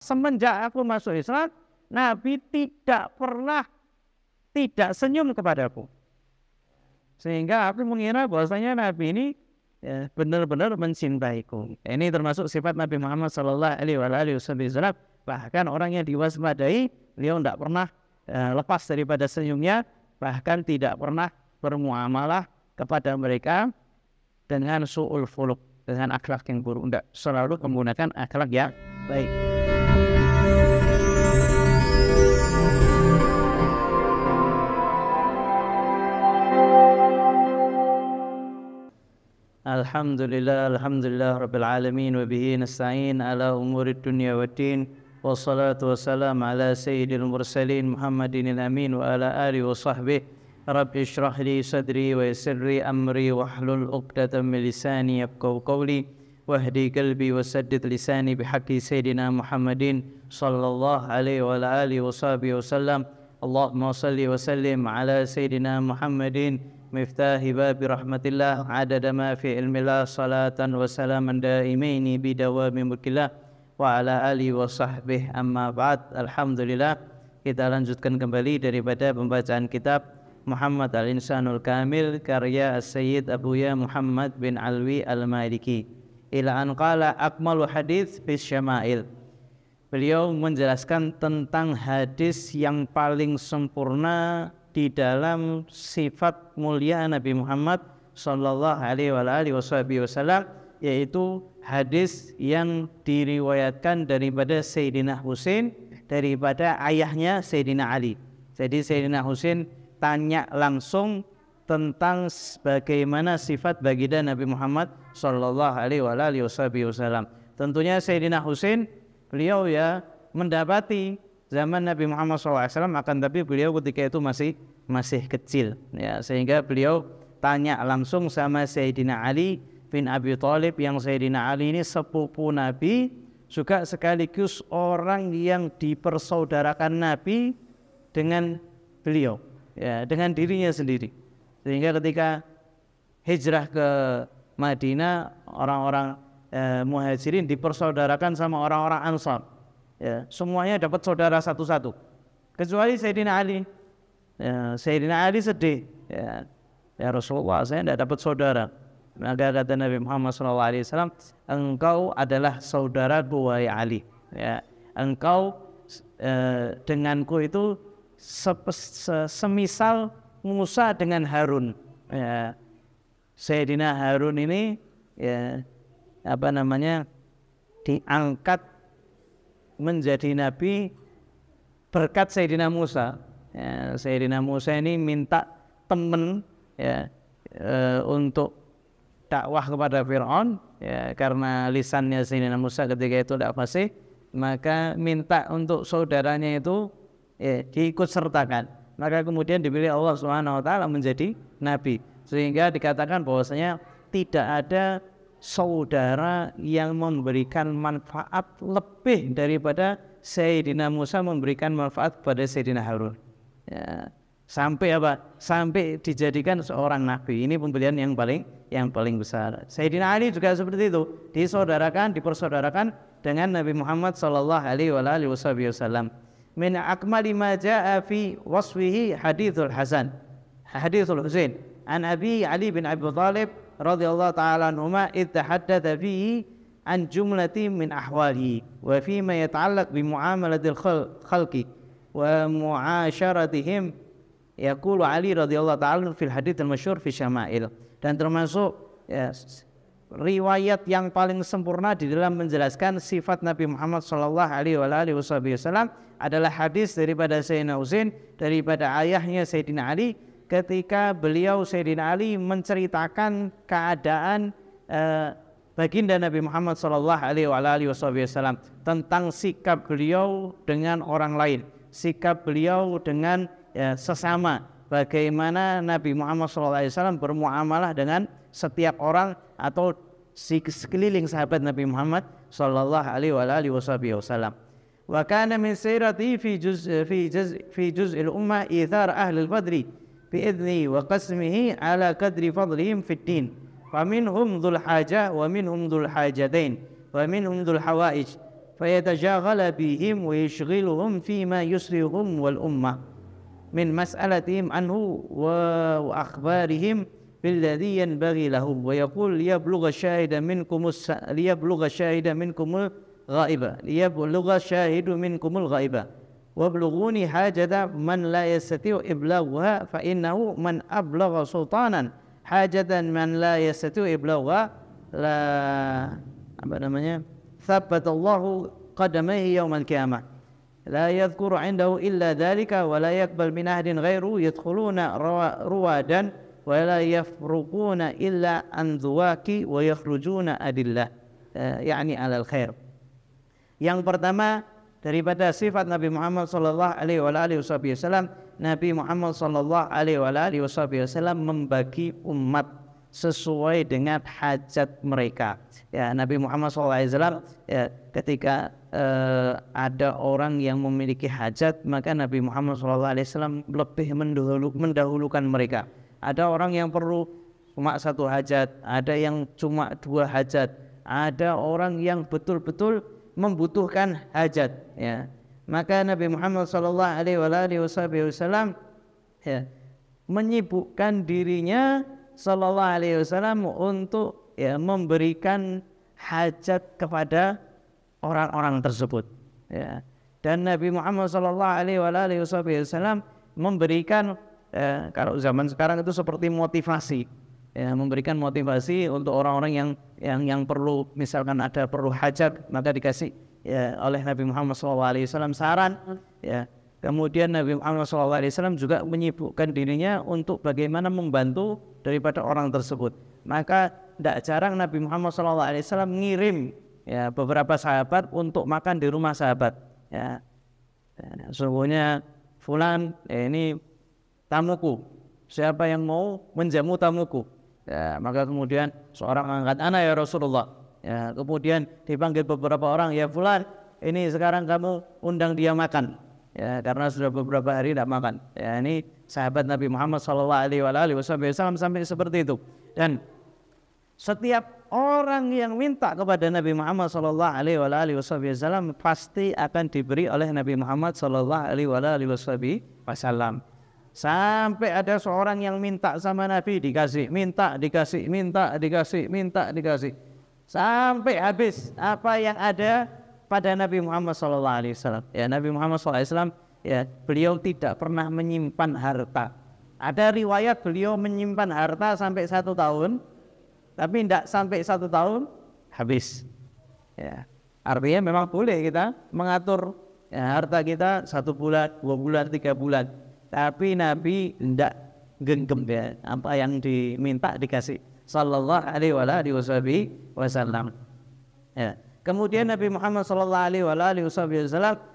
semenjak aku masuk Islam, Nabi tidak pernah tidak senyum kepadaku. Sehingga aku mengira bahwasanya Nabi ini benar-benar mencintaiku. Ini termasuk sifat Nabi Muhammad SAW. Bahkan orang yang diwaspadai, beliau tidak pernah lepas daripada senyumnya, bahkan tidak pernah bermuamalah kepada mereka dengan su'ul khuluq, dengan akhlak yang buruk. Tidak, selalu menggunakan akhlak yang baik. Alhamdulillah Rabbil Alamin, wa bihi nasta'in ala umuri dunya waddin, wassalatu wassalamu ala sayyidil mursalin Muhammadin al-amin wa ala alihi wa sahbihi. Rabbi shrah li sadri wa yassir li amri wahlul 'uqdatam min lisani yafqahu qawli wahdi qalbi wa saddid lisani bihaqqi sayyidina Muhammadin sallallahu alaihi wa ala alihi wa sahbihi wasallam. Allahumma salli wa sallim ala sayyidina Muhammadin miftahi babi rahmatillah adada ma fi ilmillah, salatan wa salaman daimaini bidawami mulkillah wa ala alihi wa sahbihi, amma ba'd. Alhamdulillah, kita lanjutkan kembali daripada pembacaan kitab Muhammad al-Insanul Kamil karya As-Sayyid Abuya Muhammad bin Alwi al-Maliki. Ila an qala akmalu hadits fi syama'il. Beliau menjelaskan tentang hadis yang paling sempurna di dalam sifat mulia Nabi Muhammad sallallahu alaihi wasallam, yaitu hadis yang diriwayatkan daripada Sayyidina Husain daripada ayahnya Sayyidina Ali. Jadi Sayyidina Husain tanya langsung tentang bagaimana sifat baginda Nabi Muhammad sallallahu alaihi wasallam. Tentunya Sayyidina Husain beliau ya mendapati zaman Nabi Muhammad SAW, akan tapi beliau ketika itu masih kecil ya, sehingga beliau tanya langsung sama Sayyidina Ali bin Abi Thalib, yang Sayyidina Ali ini sepupu Nabi, juga sekaligus orang yang dipersaudarakan Nabi dengan beliau ya, dengan dirinya sendiri. Sehingga ketika hijrah ke Madinah, orang-orang muhajirin dipersaudarakan sama orang-orang Ansar ya, semuanya dapat saudara satu-satu kecuali Sayyidina Ali. Ya, Sayyidina Ali sedih ya Rasulullah, saya tidak dapat saudara. Maka kata Nabi Muhammad SAW, engkau adalah saudaraku wahai Ali ya, engkau denganku itu semisal Musa dengan Harun ya. Sayyidina Harun ini ya diangkat menjadi nabi berkat Sayyidina Musa ya. Sayyidina Musa ini minta teman ya untuk dakwah kepada Fir'aun ya, karena lisannya Sayyidina Musa ketika itu tidak fasih, maka minta untuk saudaranya itu ya diikut sertakan, maka kemudian dipilih Allah Subhanahu wa taala menjadi nabi. Sehingga dikatakan bahwasanya tidak ada saudara yang memberikan manfaat lebih daripada Sayyidina Musa memberikan manfaat kepada Sayyidina Harun ya, sampai sampai dijadikan seorang nabi. Ini pembelian yang paling besar. Sayyidina Ali juga seperti itu, dipersaudarakan dengan Nabi Muhammad sallallahu alaihi wasallam. Min akmali ma jaa fi wasfihi hadithul Husain an Abi Ali bin Abi Thalib radhiyallahu ta'ala anhuma idh tahaddatha fihi an jumlati min ahwalihi wa fima yata'allaq bi muamalatil khalqi wa mu'asyaratihim, yaqulu Ali radhiyallahu ta'ala fil hadits al-masyhur fi syama'il. Dan termasuk ya, riwayat yang paling sempurna di dalam menjelaskan sifat Nabi Muhammad sallallahu alaihi wasallam adalah hadis daripada Sayyidina Husain daripada ayahnya Sayyidina Ali, ketika beliau Sayyidina Ali menceritakan keadaan baginda Nabi Muhammad sallallahu alaihi wasallam, tentang sikap beliau dengan orang lain, sikap beliau dengan sesama, bagaimana Nabi Muhammad sallallahu alaihi wasallam bermuamalah dengan setiap orang atau sekeliling sahabat Nabi Muhammad sallallahu alaihi wasallam. Wa kana min sirati fi juz'il ummah ithar ahli al-fadli bi'idni wa qasmihi ala qadri fadlihim fid din. Wa minhum dhul haja wa minhum dhul hajatain wa minhum dhul hawaij fayatajaghala bihim wa yashghiluhum fima yusrihum wal ummah min mas'alatihim anhu wa akhbarihim billadhi yanbaghi lahum wa yaqul liyablugha shahidan minkumul ghaiba wablughuni hajata man la yastati'u iblagha fa innahu man ablagha sultanan hajatan man la yastati'u iblagha la thabbatallahu qadamaihi yaumal qiyamah la yadhkuru 'indahu illa dhalika wa la yaqbal min ahadin ghairu yadkhuluna ruwadan wa la yafruquna illa an dhuwaki wa yakhrujuna adillah yakni alal khair. Yang pertama daripada sifat Nabi Muhammad sallallahu alaihi wasallam, Nabi Muhammad sallallahu alaihi wasallam membagi umat sesuai dengan hajat mereka. Ya, Nabi Muhammad SAW ya, ketika ada orang yang memiliki hajat, maka Nabi Muhammad SAW lebih mendahulukan mereka. Ada orang yang perlu cuma satu hajat, ada yang cuma dua hajat, ada orang yang betul-betul membutuhkan hajat. Ya, maka Nabi Muhammad SAW ya, menyibukkan dirinya Sallallahu Alaihi Wasallam untuk ya memberikan hajat kepada orang-orang tersebut. Ya. Dan Nabi Muhammad Sallallahu Alaihi Wasallam memberikan kalau zaman sekarang itu seperti motivasi, ya, memberikan motivasi untuk orang-orang yang perlu, misalkan ada perlu hajat, maka dikasih ya, oleh Nabi Muhammad Sallallahu Alaihi Wasallam saran. Ya. Kemudian Nabi Muhammad SAW juga menyibukkan dirinya untuk bagaimana membantu daripada orang tersebut. Maka tidak jarang Nabi Muhammad SAW ngirim ya, beberapa sahabat untuk makan di rumah sahabat. Ya, sesungguhnya fulan ini tamuku, siapa yang mau menjamu tamuku? Ya, maka kemudian seorang angkat, ana ya Rasulullah. Ya, kemudian dipanggil beberapa orang, ya fulan, ini sekarang kamu undang dia makan. Ya, karena sudah beberapa hari tidak makan. Ya, ini sahabat Nabi Muhammad SAW sampai seperti itu. Dan setiap orang yang minta kepada Nabi Muhammad SAW pasti akan diberi oleh Nabi Muhammad SAW. Sampai ada seorang yang minta sama Nabi, dikasih, dikasih, sampai habis apa yang ada pada Nabi Muhammad SAW. Ya, Nabi Muhammad SAW ya, beliau tidak pernah menyimpan harta. Ada riwayat beliau menyimpan harta sampai 1 tahun, tapi tidak sampai 1 tahun habis. Ya, artinya memang boleh kita mengatur ya, harta kita 1 bulan, 2 bulan, 3 bulan. Tapi Nabi tidak genggam ya, apa yang diminta dikasih. Sallallahu alaihi wasallam. Ya. Kemudian Nabi Muhammad SAW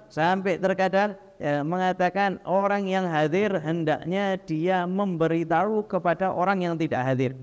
sampai terkadang ya, mengatakan orang yang hadir hendaknya dia memberitahu kepada orang yang tidak hadir.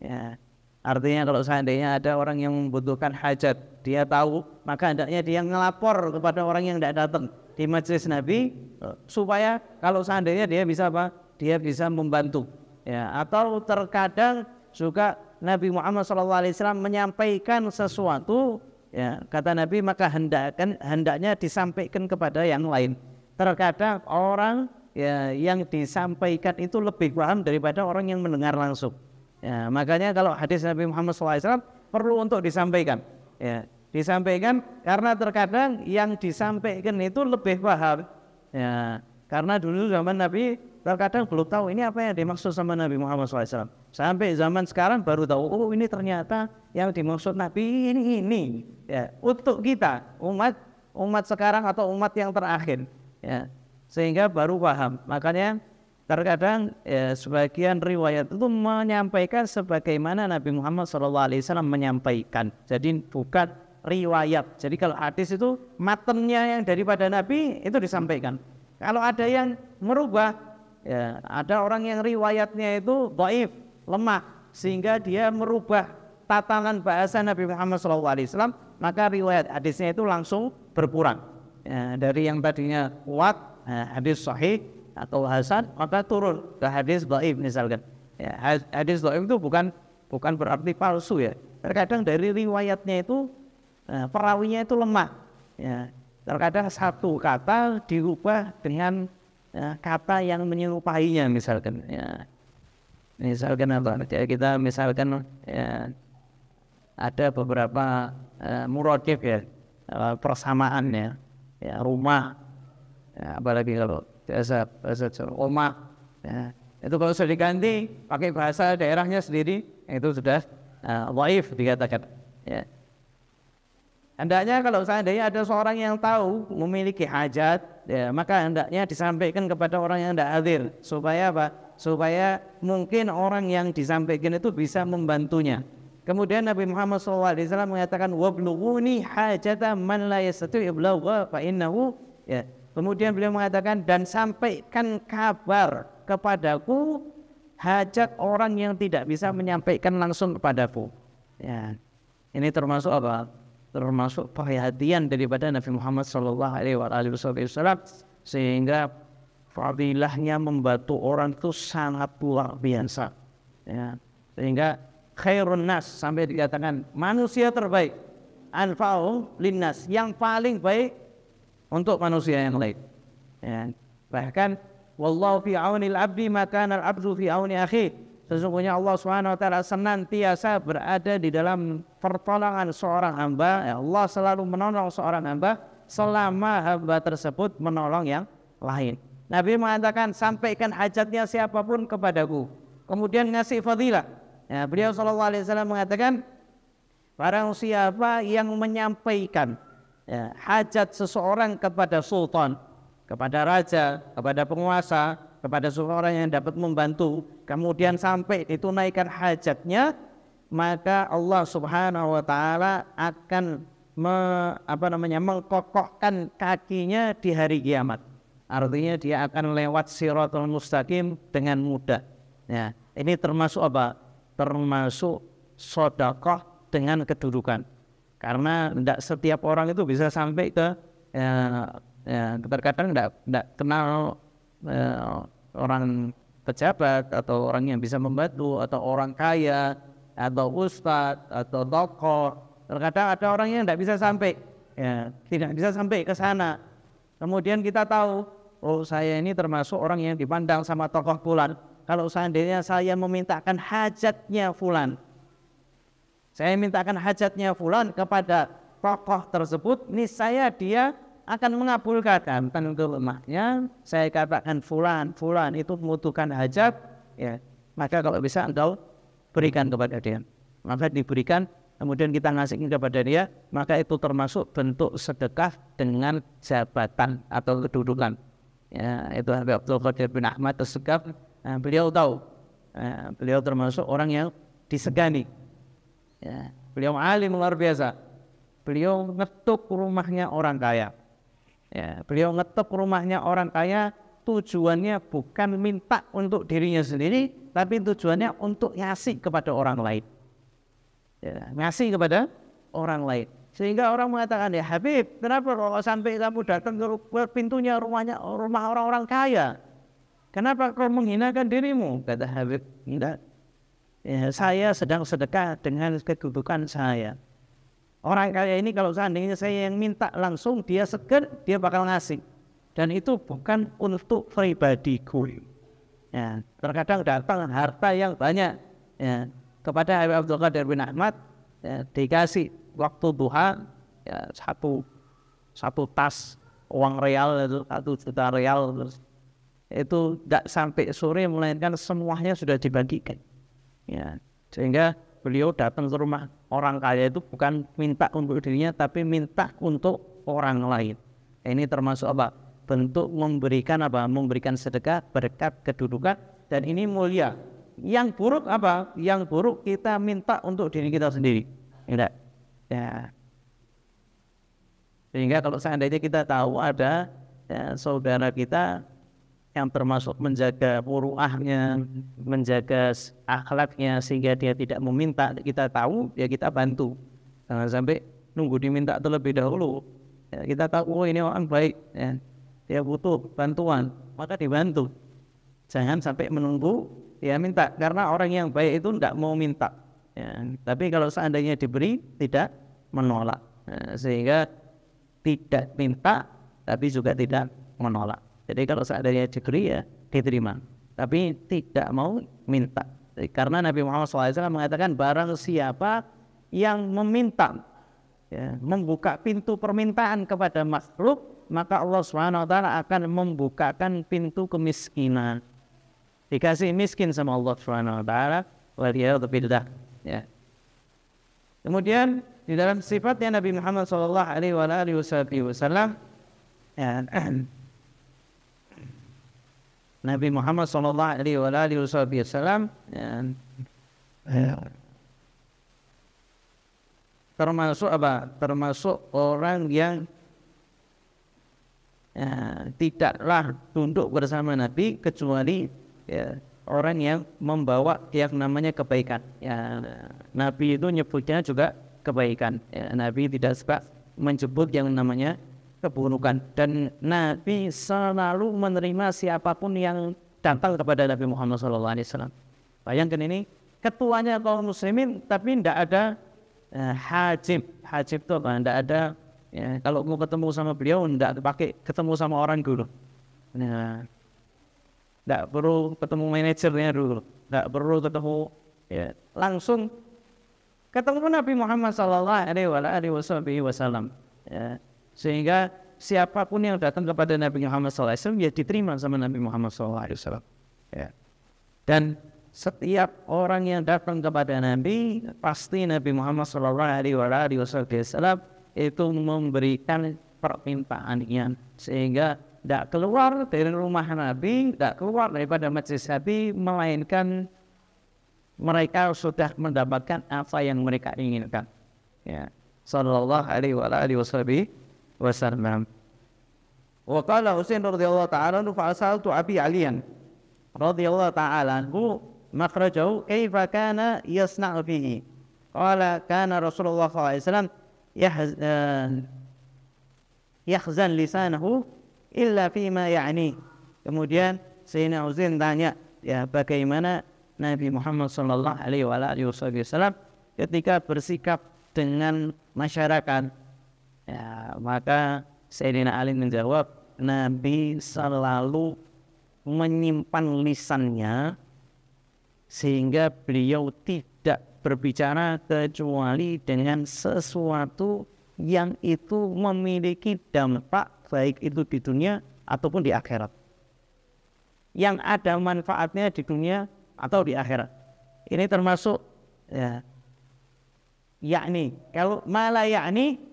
Ya, artinya kalau seandainya ada orang yang membutuhkan hajat, dia tahu, maka hendaknya dia ngelapor kepada orang yang tidak datang di majelis Nabi supaya kalau seandainya dia bisa apa? Dia bisa membantu. Ya, atau terkadang juga Nabi Muhammad SAW menyampaikan sesuatu. Ya, kata Nabi, maka hendaknya disampaikan kepada yang lain. Terkadang orang ya, yang disampaikan itu lebih paham daripada orang yang mendengar langsung. Ya, makanya kalau hadis Nabi Muhammad SAW perlu untuk disampaikan. Ya, disampaikan karena terkadang yang disampaikan itu lebih paham. Ya, karena dulu zaman Nabi terkadang belum tahu ini apa yang dimaksud sama Nabi Muhammad SAW. Sampai zaman sekarang baru tahu, oh ini ternyata yang dimaksud Nabi ini. Ya, untuk kita umat sekarang atau umat yang terakhir. Ya, sehingga baru paham. Makanya terkadang ya, sebagian riwayat itu menyampaikan sebagaimana Nabi Muhammad SAW menyampaikan. Jadi bukan riwayat. Jadi kalau hadis itu matanya yang daripada Nabi itu disampaikan. Kalau ada yang merubah, ya, ada orang yang riwayatnya itu dhaif, lemah, sehingga dia merubah tatanan bahasa Nabi Muhammad SAW, maka riwayat hadisnya itu langsung berkurang. Ya, dari yang tadinya kuat, hadis sahih atau hasan, maka turun ke hadis dhaif misalkan. Ya, hadis dhaif itu bukan berarti palsu ya. Terkadang dari riwayatnya itu perawinya itu lemah. Ya, terkadang satu kata diubah dengan kata yang menyerupainya misalkan. Ya, misalkan apa? Ya, kita misalkan ya, ada beberapa muradif ya, persamaan ya, ya rumah, ya, apalagi kalau bahasa rumah, ya, itu kalau sudah diganti pakai bahasa daerahnya sendiri itu sudah dhaif dikatakan. Ya. Hendaknya kalau seandainya ada seorang yang tahu memiliki hajat, ya, maka hendaknya disampaikan kepada orang yang tidak hadir supaya apa? Supaya mungkin orang yang disampaikan itu bisa membantunya. Kemudian Nabi Muhammad SAW mengatakan wablughuni hajata man la yastati' iblagha fa innahu, ya. Kemudian beliau mengatakan dan sampaikan kabar kepadaku hajat orang yang tidak bisa menyampaikan langsung kepadaku. Ya. Ini termasuk apa? Termasuk perhatian daripada Nabi Muhammad SAW, sehingga fadilahnya membantu orang itu sangat luar biasa. Ya. Sehingga khairun nas sampai dikatakan manusia terbaik, anfa'u linnas, yang paling baik untuk manusia yang lain. Ya. Bahkan wallahu fi aunil abdi ma kana al-abdu fi auni akhi. Sesungguhnya Allah Subhanahu wa taala senantiasa berada di dalam pertolongan seorang hamba. Ya, Allah selalu menolong seorang hamba selama hamba tersebut menolong yang lain. Nabi mengatakan sampaikan hajatnya siapapun kepadaku. Kemudian ngasih fadilah. Ya, beliau SAW mengatakan barang siapa yang menyampaikan ya, hajat seseorang kepada sultan, kepada raja, kepada penguasa, kepada seseorang yang dapat membantu, kemudian sampai ditunaikan hajatnya, maka Allah Subhanahu wa taala akan mengkokohkan kakinya di hari kiamat. Artinya dia akan lewat Shiratal Mustaqim dengan mudah. Ya, ini termasuk apa? Termasuk sedekah dengan kedudukan. Karena tidak setiap orang itu bisa sampai ke terkadang tidak kenal orang pejabat atau orang yang bisa membantu atau orang kaya atau ustadz atau tokoh. Terkadang ada orang yang tidak bisa sampai, ya, tidak bisa sampai ke sana. Kemudian kita tahu, oh saya ini termasuk orang yang dipandang sama tokoh fulan. Kalau seandainya saya memintakan hajatnya fulan, saya mintakan hajatnya fulan kepada tokoh tersebut, niscaya dia akan mengabulkan. Tentu lemahnya saya katakan fulan itu membutuhkan hajat, ya, maka kalau bisa engkau berikan kepada dia, maka diberikan, kemudian kita ngasihkan kepada dia, maka itu termasuk bentuk sedekah dengan jabatan atau kedudukan. Ya, itu Habib Abdul Qadir bin Ahmad As-Segaf. Beliau tahu, beliau termasuk orang yang disegani. Ya, beliau alim luar biasa. Beliau ngetuk rumahnya orang kaya. Ya, beliau ngetuk rumahnya orang kaya tujuannya bukan minta untuk dirinya sendiri, tapi tujuannya untuk ngasih kepada orang lain. Ya, ngasih kepada orang lain. Sehingga orang mengatakan, ya Habib, kenapa kalau sampai kamu datang ke pintunya rumah orang-orang kaya? Kenapa kau menghinakan dirimu? Kata Habib, enggak. Ya, saya sedang sedekah dengan kedudukan saya. Orang kaya ini kalau seandainya saya yang minta langsung, dia seger, dia bakal ngasih. Dan itu bukan untuk pribadiku. Ya, terkadang datang harta yang banyak, ya, kepada Habib Abdul Qadir bin Ahmad, ya, dikasih waktu duha, ya, satu tas uang real itu 1 juta real, itu tidak sampai sore melainkan semuanya sudah dibagikan. Ya, sehingga beliau datang ke rumah orang kaya itu bukan minta untuk dirinya, tapi minta untuk orang lain. Ini termasuk apa? Bentuk memberikan apa? Memberikan sedekah berkat kedudukan, dan ini mulia. Yang buruk apa? Yang buruk kita minta untuk diri kita sendiri. Tidak. Ya. Sehingga kalau seandainya kita tahu ada, ya, saudara kita yang termasuk menjaga muruahnya, menjaga akhlaknya sehingga dia tidak meminta, kita tahu, ya kita bantu. Jangan sampai nunggu diminta terlebih dahulu. Ya, kita tahu, oh ini orang baik, ya, dia butuh bantuan, maka dibantu. Jangan sampai menunggu dia minta, karena orang yang baik itu tidak mau minta. Ya, tapi kalau seandainya diberi, tidak menolak. Sehingga tidak minta tapi juga tidak menolak. Jadi kalau seandainya diberi ya diterima, tapi tidak mau minta. Karena Nabi Muhammad SAW mengatakan barang siapa yang meminta, ya, membuka pintu permintaan kepada makhluk, maka Allah SWT akan membukakan pintu kemiskinan. Dikasih miskin sama Allah SWT, waliyadzubillah, ya. Kemudian di dalam sifatnya Nabi Muhammad SAW, ya, Nabi Muhammad SAW termasuk apa? Termasuk orang yang tidaklah tunduk bersama Nabi kecuali ya, orang yang membawa yang namanya kebaikan. Ya, Nabi itu nyebutnya juga kebaikan. Ya, Nabi tidak suka menyebut yang namanya keburukan, dan Nabi selalu menerima siapapun yang datang kepada Nabi Muhammad SAW. Bayangkan ini ketuanya kaum muslimin tapi tidak ada hajib itu apa? Tidak ada, ya, kalau mau ketemu sama beliau tidak pakai ketemu sama orang dulu, tidak perlu ketemu manajernya dulu, tidak perlu ketemu, ya, langsung ketemu Nabi Muhammad SAW, ya. Sehingga siapapun yang datang kepada Nabi Muhammad SAW ya diterima sama Nabi Muhammad SAW, ya. Dan setiap orang yang datang kepada Nabi pasti Nabi Muhammad SAW itu memberikan permintaannya, sehingga tidak keluar dari rumah Nabi, tidak keluar daripada majelis Nabi, melainkan mereka sudah mendapatkan apa yang mereka inginkan, ya. Sallallahu alaihi wasallam. Wa qala Husain radhiyallahu ta'ala anhu fa asaltu Abi Aliyan radhiyallahu ta'ala anhu makhrajahu kaifa kana yasna'u fihi. Qala kana Rasulullah sallallahu alaihi wasallam yahzan lisanahu illa fima ya'ni. Kemudian Sayyidina Husain tanya, ya, bagaimana Nabi Muhammad sallallahu alaihi wasallam ketika bersikap dengan masyarakat. Ya, maka Sayyidina Ali menjawab, Nabi selalu menyimpan lisannya sehingga beliau tidak berbicara kecuali dengan sesuatu yang itu memiliki dampak baik itu di dunia ataupun di akhirat, yang ada manfaatnya di dunia atau di akhirat. Ini termasuk, ya, yakni, kalau malah yakni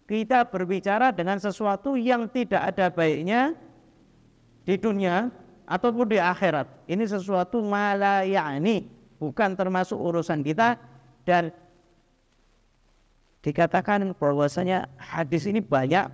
kita berbicara dengan sesuatu yang tidak ada baiknya di dunia ataupun di akhirat. Ini sesuatu malah yakni, bukan termasuk urusan kita. Dan dikatakan bahwasanya hadis ini banyak,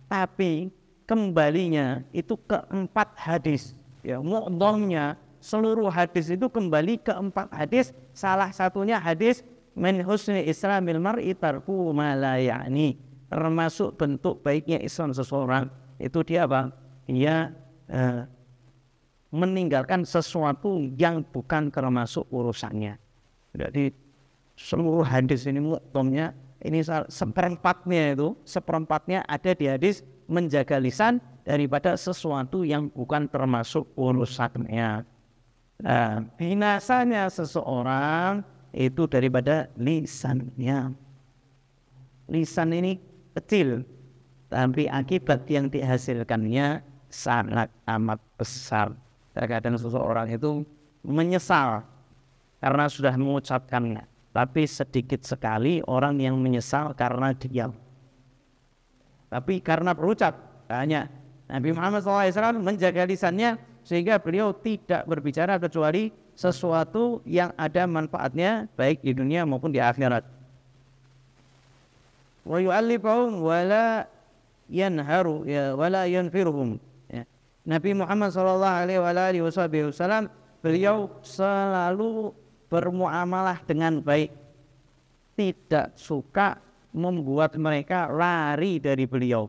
tapi kembalinya itu ke 4 hadis. Ya, mu'dhamnya seluruh hadis itu kembali ke 4 hadis. Salah satunya hadis min husni islamil mar'i tarku ma la ya'ni. Termasuk bentuk baiknya Islam seseorang itu dia apa? Dia meninggalkan sesuatu yang bukan termasuk urusannya. Jadi seluruh hadis ini mu'dhamnya ini seperempatnya ada di hadis menjaga lisan daripada sesuatu yang bukan termasuk urusannya. Binasanya seseorang itu daripada lisannya. Lisan ini kecil, tapi akibat yang dihasilkannya sangat amat besar. Terkadang seseorang itu menyesal karena sudah mengucapkannya, tapi sedikit sekali orang yang menyesal karena diam. Tapi karena berucap, hanya Nabi Muhammad SAW menjaga lisannya sehingga beliau tidak berbicara kecuali sesuatu yang ada manfaatnya baik di dunia maupun di akhirat. Wa yu'allifahum wa la yanharu, ya, wa la yanfiruhum, ya. Nabi Muhammad SAW beliau selalu bermuamalah dengan baik, tidak suka membuat mereka lari dari beliau,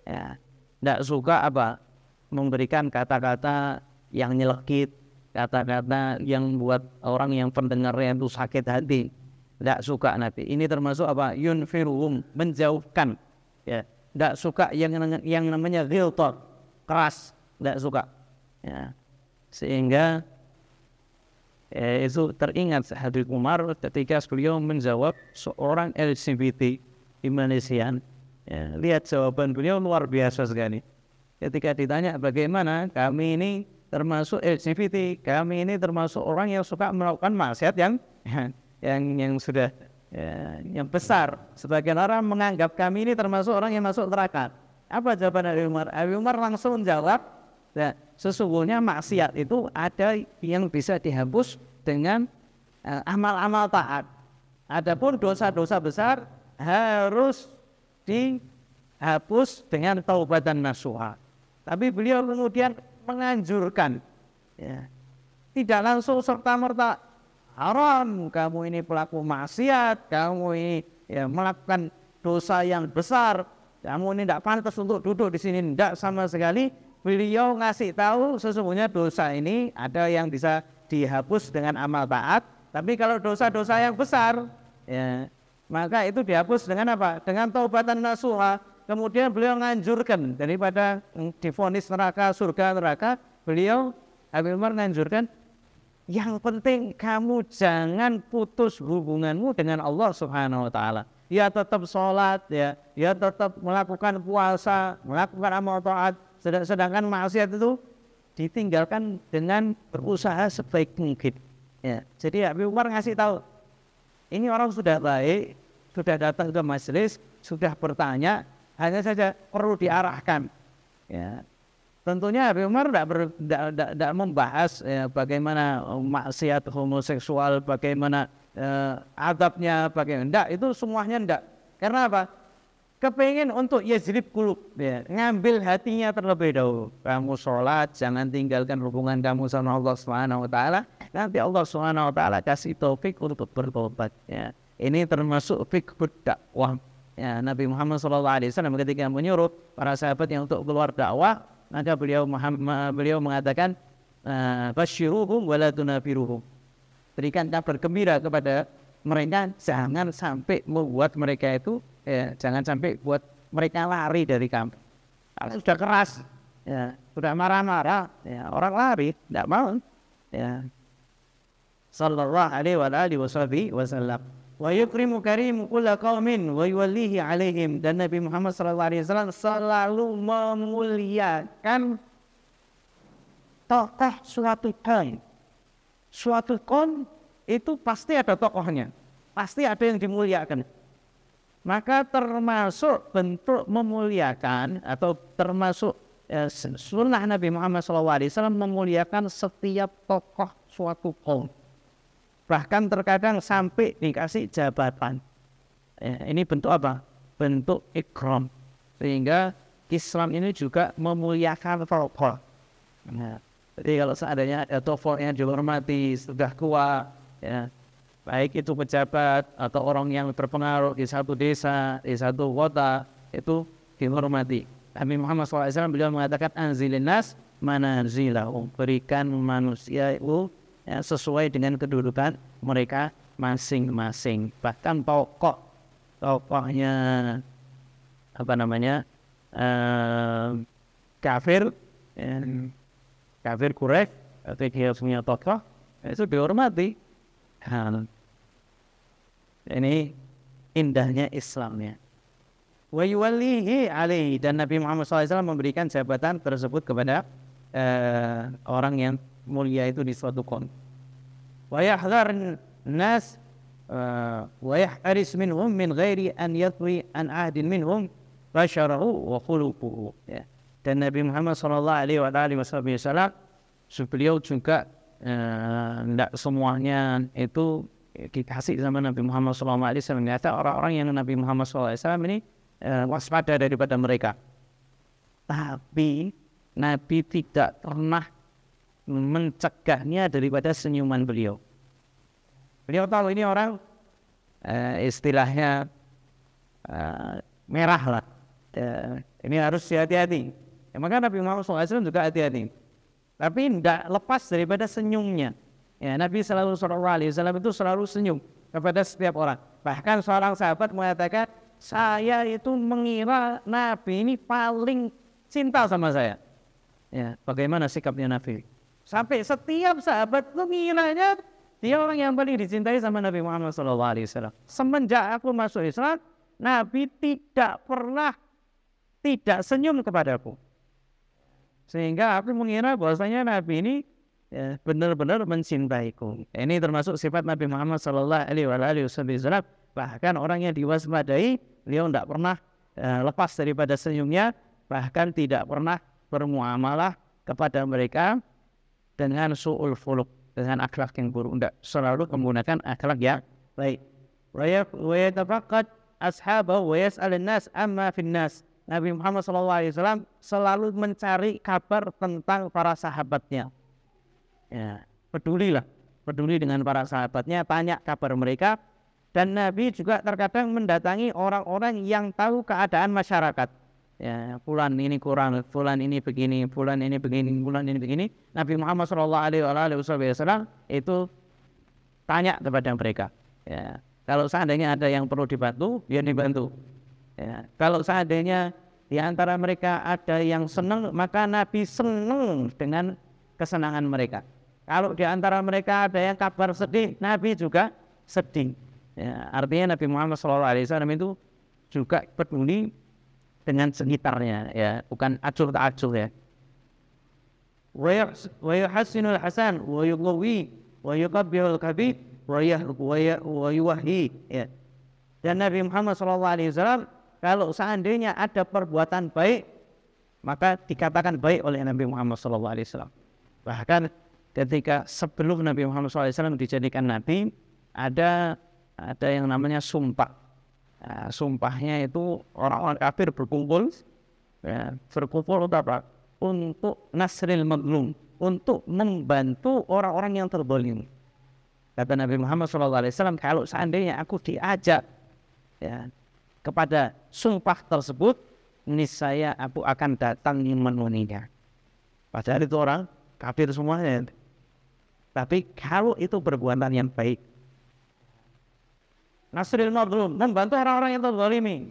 ya. Tidak suka apa? Memberikan kata-kata yang nyelekit, kata-kata yang buat orang yang pendengarnya itu sakit hati. Tidak suka Nabi. Ini termasuk apa? Yunfiruhum, menjauhkan, ya. tidak suka yang namanya ghiltar, keras, tidak suka. Ya. Sehingga itu teringat Habib Umar ketika beliau menjawab seorang LGBT di Malaysia. Ya, lihat jawaban beliau luar biasa sekali. Ketika ditanya bagaimana, kami ini termasuk LGBT, kami ini termasuk orang yang suka melakukan maksiat yang sudah yang besar. Sebagian orang menganggap kami ini termasuk orang yang masuk neraka. Apa jawaban Habib Umar? Habib Umar langsung menjawab, nah, sesungguhnya maksiat itu ada yang bisa dihapus dengan amal-amal taat. Adapun dosa-dosa besar harus dihapus dengan taubatan nasuha. Tapi beliau kemudian menganjurkan, ya, tidak langsung serta-merta haram, kamu ini pelaku maksiat, kamu ini ya, melakukan dosa yang besar, kamu ini tidak pantas untuk duduk di sini. Tidak sama sekali. Beliau ngasih tahu sesungguhnya dosa ini ada yang bisa dihapus dengan amal taat. Tapi kalau dosa-dosa yang besar, ya, maka itu dihapus dengan apa? Dengan taubatan nasuha. Kemudian beliau menganjurkan daripada divonis neraka, surga neraka, beliau Habib Umar menganjurkan yang penting kamu jangan putus hubunganmu dengan Allah Subhanahu wa taala. Ya tetap sholat, ya tetap melakukan puasa, melakukan amal taat, sedangkan maksiat itu ditinggalkan dengan berusaha sebaik mungkin. Ya, jadi Habib Umar ngasih tahu, ini orang sudah baik, sudah datang ke majelis, sudah bertanya, hanya saja perlu diarahkan. Ya, tentunya Habib Umar tidak membahas ya, bagaimana maksiat homoseksual, bagaimana adabnya, bagaimana. Tidak, itu semuanya tidak. Karena apa? Kepingin untuk yajrib qulub, ya, ngambil hatinya terlebih dahulu. Kamu sholat, jangan tinggalkan hubungan kamu sama Allah Subhanahu wa taala. Nanti Allah Subhanahu wa taala kasih taufik untuk bertobat. Ya. Ini termasuk fiqhud dakwah. Ya, Nabi Muhammad SAW ketika menyuruh para sahabatnya untuk keluar dakwah, maka beliau mengatakan, basyiruhum wala tunafiruhum. Berikan kabar gembira kepada mereka, jangan sampai membuat mereka itu, ya, jangan sampai buat mereka lari dari kamu. Kalau sudah keras, ya, sudah marah-marah, ya, orang lari, tidak mau. Ya. Sallallahu alaihi wasallam. Wa yukrimu karimu kulla qaumin wa yuwallihi alaihim. Dan Nabi Muhammad SAW selalu memuliakan tokoh suatu kaum. Suatu kaum itu pasti ada tokohnya, pasti ada yang dimuliakan. Maka termasuk bentuk memuliakan atau termasuk sunnah Nabi Muhammad SAW memuliakan setiap tokoh suatu kaum. Bahkan terkadang sampai dikasih jabatan. Ini bentuk apa? Bentuk ikram. Sehingga Islam ini juga memuliakan tokoh. Nah, jadi kalau seandainya ada tokoh yang dihormati, sudah kuat, ya, baik itu pejabat atau orang yang berpengaruh di satu desa, di satu kota, itu dihormati. Nabi Muhammad SAW beliau mengatakan anzilin nas manazilahum, berikan manusia itu ya, sesuai dengan kedudukan mereka masing-masing. Bahkan tokohnya apa namanya kafir, kafir Quraisy, atau dia punya tokoh itu dihormati. Ini indahnya Islamnya. Wa yuwallihi alaihi, dan Nabi Muhammad SAW memberikan jabatan tersebut kepada orang yang mulia itu di suatu kaum. Wa yahdhar nas wa yahris minhum min ghairi an yatwi an ahdin minhum basharahu wa khuluquhu. Ya. Dan Nabi Muhammad SAW beliau juga tidak semuanya itu dikasih sama Nabi Muhammad SAW. Ternyata orang-orang yang Nabi Muhammad SAW ini waspada daripada mereka. Tapi Nabi tidak pernah mencegahnya daripada senyuman beliau. Beliau tahu ini orang istilahnya merah lah. Ini harus hati-hati. Maka Nabi Muhammad SAW juga hati-hati. Tapi tidak lepas daripada senyumnya. Ya, Nabi SAW itu selalu senyum kepada setiap orang. Bahkan seorang sahabat mengatakan, saya itu mengira Nabi ini paling cinta sama saya. Ya, bagaimana sikapnya Nabi? Sampai setiap sahabat itu ngiranya dia orang yang paling dicintai sama Nabi Muhammad SAW. Semenjak aku masuk Islam, Nabi tidak pernah tidak senyum kepadaku. Sehingga aku mengira bahwasanya Nabi ini benar-benar mencintaiku. Ini termasuk sifat Nabi Muhammad SAW. Bahkan orang yang diwaspadai, beliau tidak pernah lepas daripada senyumnya, bahkan tidak pernah bermuamalah kepada mereka dengan su'ul khuluq, dengan akhlak yang buruk. Tidak, selalu menggunakan akhlak yang baik. Wa yatafaqqad ashabahu wa yas'alun nas amma fin nas. Nabi Muhammad SAW selalu mencari kabar tentang para sahabatnya. Ya, peduli dengan para sahabatnya, tanya kabar mereka. Dan Nabi juga terkadang mendatangi orang-orang yang tahu keadaan masyarakat. Ya, fulan ini kurang, fulan ini begini, fulan ini begini, fulan ini begini. Nabi Muhammad SAW itu tanya kepada mereka. Ya, kalau seandainya ada yang perlu dibantu, dia dibantu. Ya, kalau seandainya di antara mereka ada yang senang, maka Nabi senang dengan kesenangan mereka. Kalau di antara mereka ada yang kabar sedih, Nabi juga sedih. Ya, artinya Nabi Muhammad SAW itu juga peduli dengan sekitarnya, ya, bukan acur tak acur, ya. Wa yuhassinul hasan wa yuqawi wa yuqabbihul kabir wa yuwahhi, ya. Dan Nabi Muhammad SAW kalau seandainya ada perbuatan baik, maka dikatakan baik oleh Nabi Muhammad SAW. Bahkan ketika sebelum Nabi Muhammad SAW dijadikan Nabi, ada yang namanya sumpah. Nah, sumpahnya itu orang-orang kafir berkumpul, ya, berkumpul untuk nasril mazlum, untuk membantu orang-orang yang terzalim. Kata Nabi Muhammad SAW, kalau seandainya aku diajak, ya, kepada sumpah tersebut, niscaya aku akan datang memenuhinya. Padahal itu orang kafir semuanya. Tapi kalau itu perbuatan yang baik, nasril mazlum, membantu orang-orang yang terzalimi.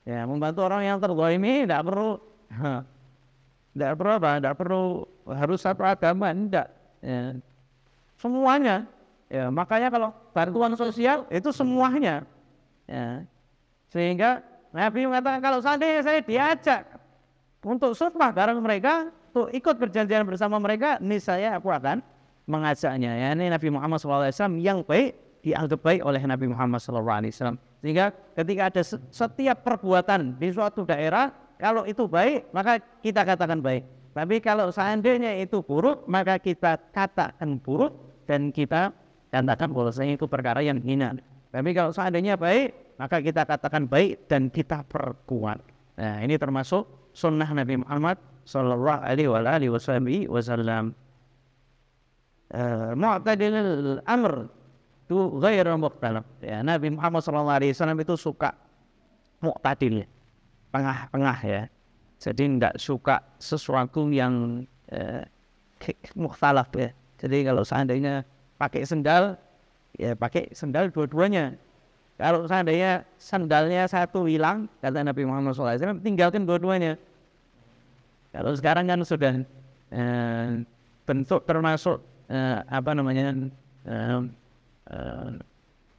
Ya, membantu orang yang terzalimi tidak perlu harus satu agama, tidak. Ya. Semuanya. Ya, makanya kalau bantuan sosial itu semuanya. Ya. Sehingga Nabi mengatakan kalau seandainya saya diajak untuk sumpah bareng mereka, untuk ikut perjanjian bersama mereka, niscaya aku akan mengajaknya. Ya, ini Nabi Muhammad SAW yang baik dianggap baik oleh Nabi Muhammad SAW. Sehingga ketika ada setiap perbuatan di suatu daerah, kalau itu baik maka kita katakan baik. Tapi kalau seandainya itu buruk, maka kita katakan buruk dan kita katakan bahwasanya itu perkara yang hina. Tapi kalau seandainya baik, maka kita katakan baik dan kita perkuat. Nah, ini termasuk sunnah Nabi Muhammad sallallahu alaihi wasallam. Mu'tadilul amr itu ghairu mukhtalaf. Ya, Nabi Muhammad SAW itu suka mu'tadil, tengah-tengah, ya. Jadi tidak suka sesuatu yang mukhtalaf, ya. Jadi kalau seandainya pakai sendal, ya pakai sendal dua-duanya. Kalau seandainya sandalnya satu hilang, kata Nabi Muhammad SAW, tinggalkan dua-duanya. Kalau sekarang kan sudah bentuk termasuk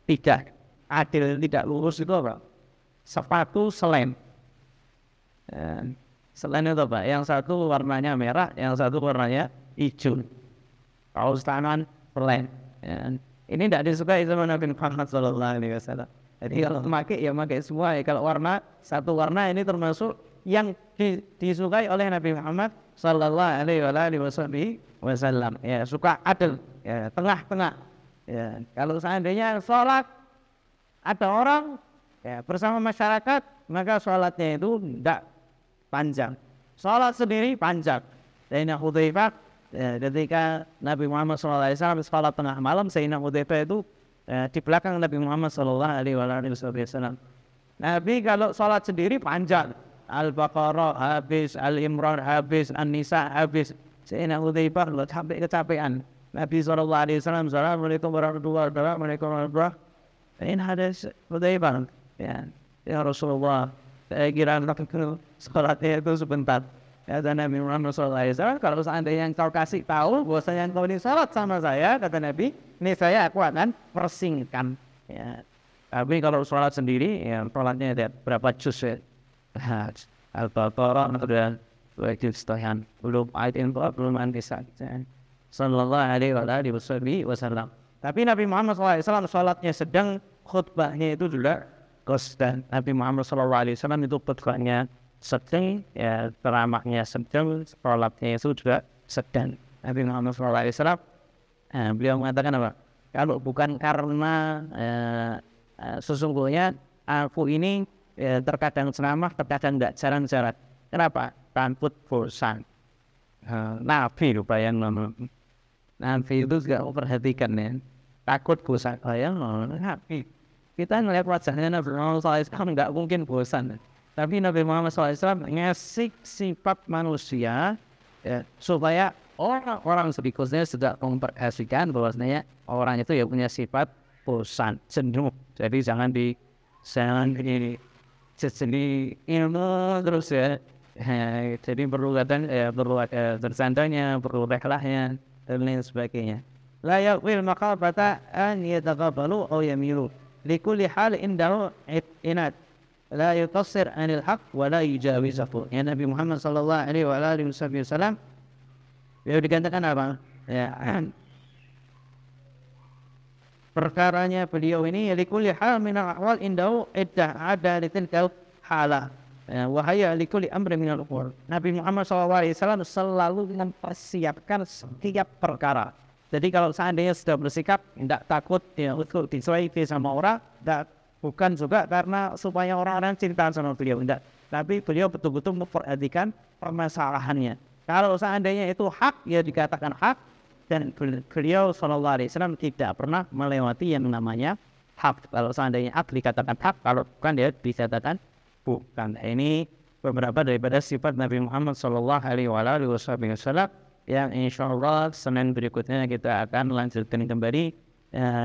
tidak adil, tidak lurus itu apa? Sepatu selen. Selen itu apa? Yang satu warnanya merah, yang satu warnanya hijau. Kaos tangan selen. Ini tidak disukai sama Nabi Muhammad SAW. Jadi kalau memakai ya pakai semua. Ya. Kalau satu warna ini termasuk yang disukai oleh Nabi Muhammad SAW. Ya, suka adil, ya, tengah-tengah. Ya, kalau seandainya sholat ada orang, ya, bersama masyarakat, maka sholatnya itu tidak panjang. Sholat sendiri panjang. Sayyidina Hudzaifah, ya, ketika Nabi Muhammad SAW sholat tengah malam, Sayyidina Hudzaifah itu di belakang Nabi Muhammad SAW. Nabi kalau sholat sendiri panjang. Al-Baqarah habis, Al-Imran habis, An-Nisa habis. Sayyidina Hudzaifah sampai kecapean. Nabi SAW, Assalamualaikum warahmatullahi wabarakatuh. Ini hadis Hudzaifah. Ya. ya Rasulullah, saya kira sholatnya itu sebentar. Kata Nabi Muhammad SAW, kalau seandainya engkau kasih tahu bahwasanya engkau ini sholat sama saya, kata Nabi, ini aku akan persingkan. Ya. Tapi kalau sholat sendiri, ya sholatnya ada berapa juz ya? Al-Baqarah sudah 2 juz setengah, belum ayat info, belum antisah. Sallallahu alaihi wasallam. Tapi Nabi Muhammad SAW sholatnya sedang, khutbahnya itu juga kosdan. Nabi Muhammad SAW itu khutbahnya sedang, ya ceramahnya sedang, sholatnya itu juga sedang. Nabi Muhammad SAW, beliau mengatakan apa? Kalau bukan karena sesungguhnya aku ini terkadang ceramah, terkadang tidak jarang-jarang. Kenapa? Takut bosan. Nabi bayang Nabi itu juga memperhatikan ya. Takut bosan, bayang Nabi. Kita melihat wajahnya Nabi Muhammad SAW nggak mungkin bosan. Tapi Nabi Muhammad SAW ngasih sifat manusia ya, supaya orang-orang berikutnya sudah memperhatikan bahwasanya orang itu ya punya sifat bosan, jenuh. Jadi jangan ini ilmu terus ya. Jadi perlu bersandanya, perlu reklahnya dan lain sebagainya. La yaqbil maqabata an yataqabbalu aw yamilu likulli hal indahu inat la yuqassir anil haq wa la yujawizahu. Ya Nabi Muhammad sallallahu alaihi wasallam beliau dikatakan apa? Ya, perkaranya beliau ini likulli hal min al-ahwal indahu iddah ada litilka halah. Wahaya likulli amri min al-umur. Nabi Muhammad SAW selalu mempersiapkan setiap perkara. Jadi kalau seandainya sudah bersikap tidak takut ya untuk dicuekin sama orang, bukan juga karena supaya orang-orang cinta sama beliau, tidak. Tapi beliau betul-betul memperhatikan permasalahannya. Kalau seandainya itu hak, ya dikatakan hak. Dan beliau SAW tidak pernah melewati yang namanya hak. Kalau seandainya hak dikatakan hak, kalau bukan dia dikatakan bukan. Ini beberapa daripada sifat Nabi Muhammad SAW yang insya Allah Senin berikutnya kita akan lanjutkan kembali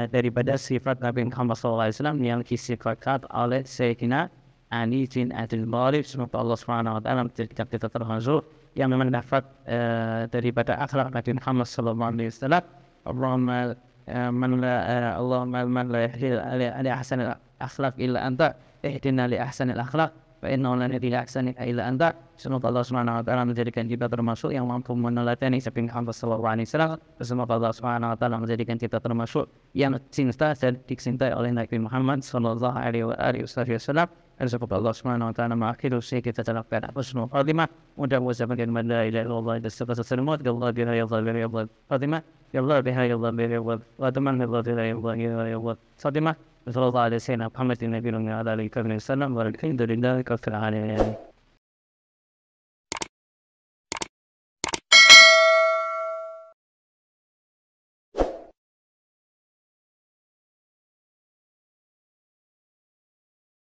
daripada sifat Nabi Muhammad SAW yang disifatkan oleh Sayyidina Ali bin Abi Thalib. Semoga Allah SWT menjadikan kita termasuk yang memang dapat daripada akhlak Nabi Muhammad SAW. Allahumma man la yahdi li ahsanil akhlaq illa anta ihdina li ahsanil akhlaq fa innahu la yahdi li ahsanika illa anta. Semoga Allah SWT menjadikan kita termasuk yang mampu meneladani Nabi Muhammad SAW. Semoga Allah SWT menjadikan kita termasuk yang cinta dan dicintai oleh Nabi Muhammad SAW. Dan semoga Allah SWT mengakhiri usia kita dalam keadaan husnul khatimah. Mudah-mudahan bagaimana la ilaha illallah dan seterusnya ya Allah biha ya Allah biha ya Allah khatimah ya Allah biha ya Allah biha ya Allah wa taman ya Allah biha ya Allah ya Allah khatimah. Sallallahu alaihi wasallam Muhammadin nabiyina ala alihi wa sallam wa alhamdulillahi rabbil alamin.